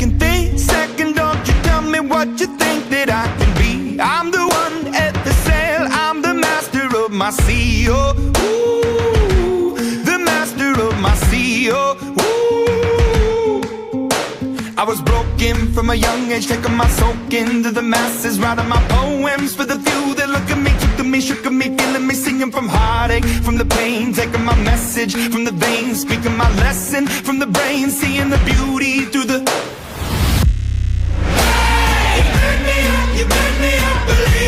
second thing. Second, don't you tell me what you think that I can be. I'm the one at the sail, I'm the master of my sea. Oh, ooh, the master of my sea. Oh, ooh. I was broken from a young age, taking my soak into the masses, writing my poems for the few that look at me, took to me, shook at me, feeling me, singing from heartache, from the pain, taking my message from the veins, speaking my lesson from the brain, seeing the beauty through the. Hey, you burn me up, believe.